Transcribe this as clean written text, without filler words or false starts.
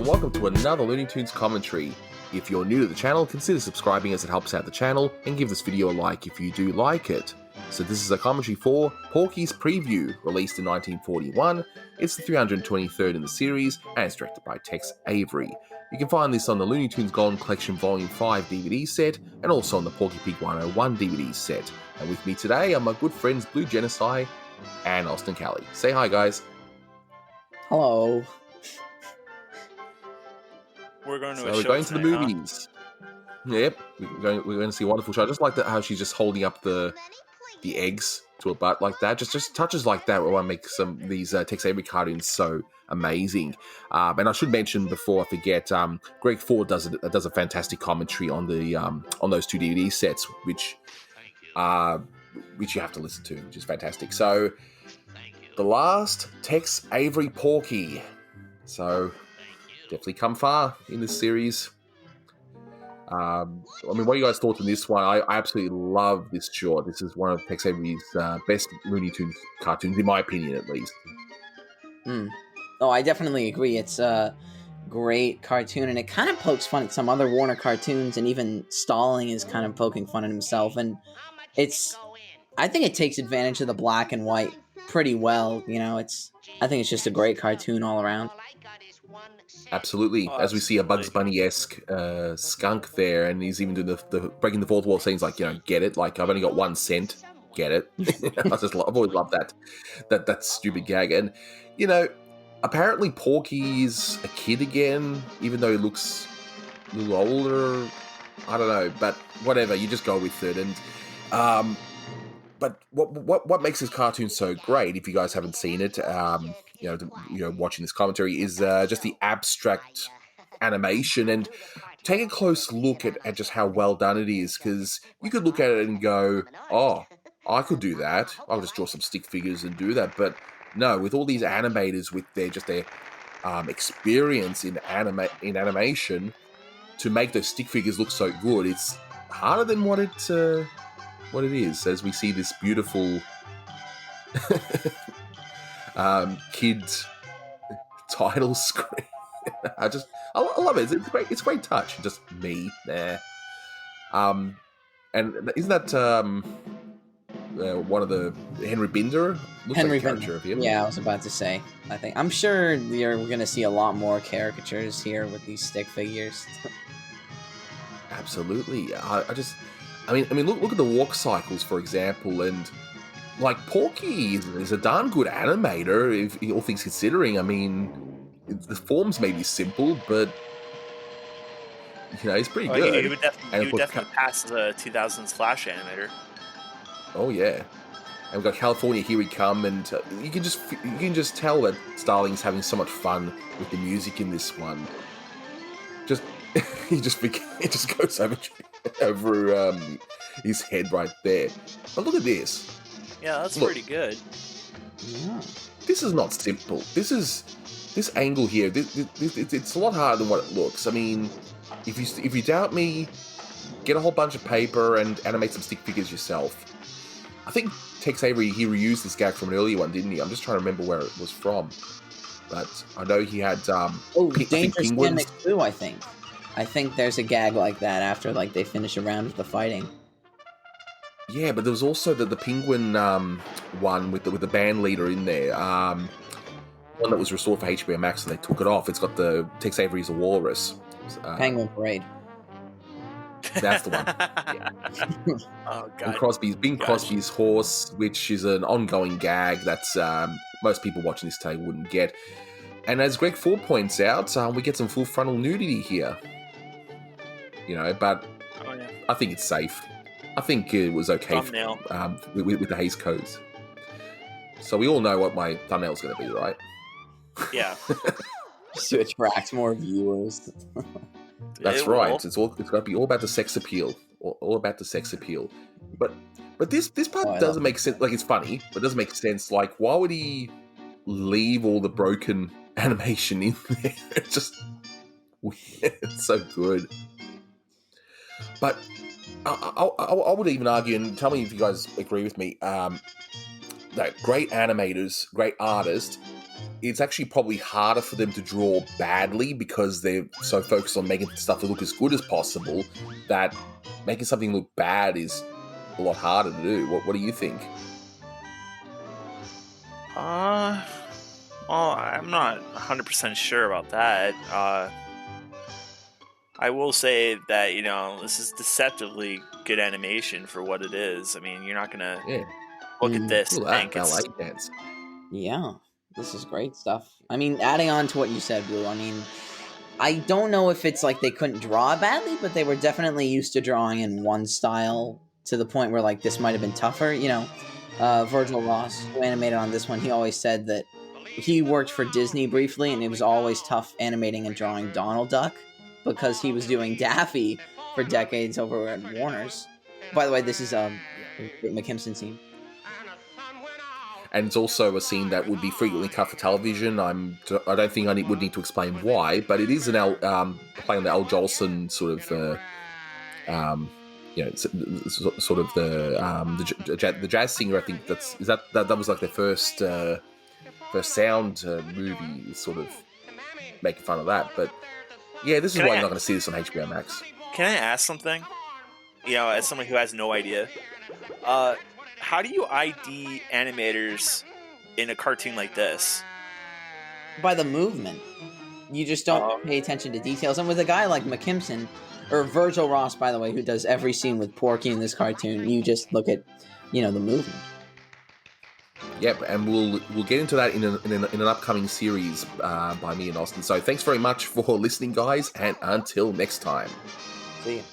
and welcome to another Looney Tunes commentary. If you're new to the channel, consider subscribing as it helps out the channel, and give this video a like if you do like it. So this is a commentary for Porky's Preview, released in 1941. It's the 323rd in the series, and it's directed by Tex Avery. You can find this on the Looney Tunes Golden Collection Volume 5 DVD set, and also on the Porky Pig 101 DVD set. And with me today are my good friends Blue Genocide and Austin Callie. Say hi, guys. Hello. We're going to the movies. Huh? Yep, we're going to see a wonderful show. I just like that how she's just holding up the eggs to her butt like that. Just touches like that will make these Tex Avery cartoons so amazing. And I should mention before I forget, Greg Ford does a fantastic commentary on the on those two DVD sets, which you have to listen to, which is fantastic. So, the last Tex Avery Porky. So, definitely come far in this series. I mean, what are you guys thoughts on this one? I absolutely love this short. This is one of Tex Avery's best Looney Tunes cartoons, in my opinion, at least. Oh, I definitely agree. It's a great cartoon, and it kind of pokes fun at some other Warner cartoons, and even Stalling is kind of poking fun at himself. And I think it takes advantage of the black and white pretty well. You know, I think it's just a great cartoon all around. Absolutely. As we see a Bugs Bunny-esque skunk there, and he's even doing the breaking the fourth wall scenes, like, you know, get it? Like, I've only got 1 cent. Get it? I've always loved that stupid gag. And, you know, apparently Porky's a kid again, even though he looks a little older. I don't know, but whatever. You just go with it. And but what makes this cartoon so great, if you guys haven't seen it, watching this commentary, is just the abstract animation. And take a close look at just how well done it is, because you could look at it and go, oh, I could do that. I'll just draw some stick figures and do that. But no, with all these animators with their experience in animation, to make those stick figures look so good, it's harder than what it is, as we see this beautiful kid title screen. I love it. It's great. It's a great touch. Just me there. And isn't that one of the Henry Binder? Looks Henry like a caricature of him. Yeah, I was about to say. I'm sure we're going to see a lot more caricatures here with these stick figures. Absolutely. I mean, look at the walk cycles, for example, and like Porky is a darn good animator, if all things considering. I mean, the forms may be simple, but you know, he's pretty good. He would definitely pass the 2000s Flash animator. Oh yeah, and we've got California, Here We Come, and you can just tell that Starling's having so much fun with the music in this one. It just goes over his head right there. But look at this. Yeah, that's pretty good. Yeah. This is not simple. This angle here. It's a lot harder than what it looks. I mean, if you doubt me, get a whole bunch of paper and animate some stick figures yourself. I think Tex Avery, he reused this gag from an earlier one, didn't he? I'm just trying to remember where it was from. But I know he had Dangerous penguins. Gimmick too, I think. I think there's a gag like that after they finish a round of the fighting. Yeah, but there was also the penguin one with the band leader in there. One that was restored for HBO Max, and they took it off. It's got the Tex Avery's a walrus. Penguin Parade. That's the one. Yeah. Oh And god. Bing Crosby's horse, which is an ongoing gag that's most people watching this table wouldn't get. And as Greg Ford points out, we get some full frontal nudity here. You know, but I think it's safe. I think it was okay with the Hays codes. So we all know what my thumbnail's going to be, right? Yeah. Just to attract more viewers. That's right. It's got to be all about the sex appeal. All about the sex appeal. But this part doesn't make sense. Like, it's funny, but it doesn't make sense. Like, why would he leave all the broken animation in there? It's just weird. It's so good. But I would even argue, and tell me if you guys agree with me, that great animators, great artists, it's actually probably harder for them to draw badly because they're so focused on making stuff look as good as possible that making something look bad is a lot harder to do. What do you think? Well, I'm not 100% sure about that. I will say that, this is deceptively good animation for what it is. I mean, you're not going to look at this Look and at think that ballet it's... dance. Yeah, this is great stuff. I mean, adding on to what you said, Blue, I mean, I don't know if it's like they couldn't draw badly, but they were definitely used to drawing in one style to the point where, like, this might have been tougher. Virgil Ross, who animated on this one, he always said that he worked for Disney briefly, and it was always tough animating and drawing Donald Duck because he was doing Daffy for decades over at Warner's. By the way, this is a McKimson scene. And it's also a scene that would be frequently cut for television. I don't think I would need to explain why, but it is an play on the Al Jolson sort of, sort of the jazz singer. I think that was like their first sound movie, sort of making fun of that. But yeah, this is why you're not going to see this on HBO Max. Can I ask something? As someone who has no idea. How do you ID animators in a cartoon like this? By the movement. You just don't pay attention to details. And with a guy like McKimson, or Virgil Ross, by the way, who does every scene with Porky in this cartoon, you just look at, the movement. Yep, and we'll get into that in an upcoming series by me and Austin. So thanks very much for listening, guys, and until next time. See you.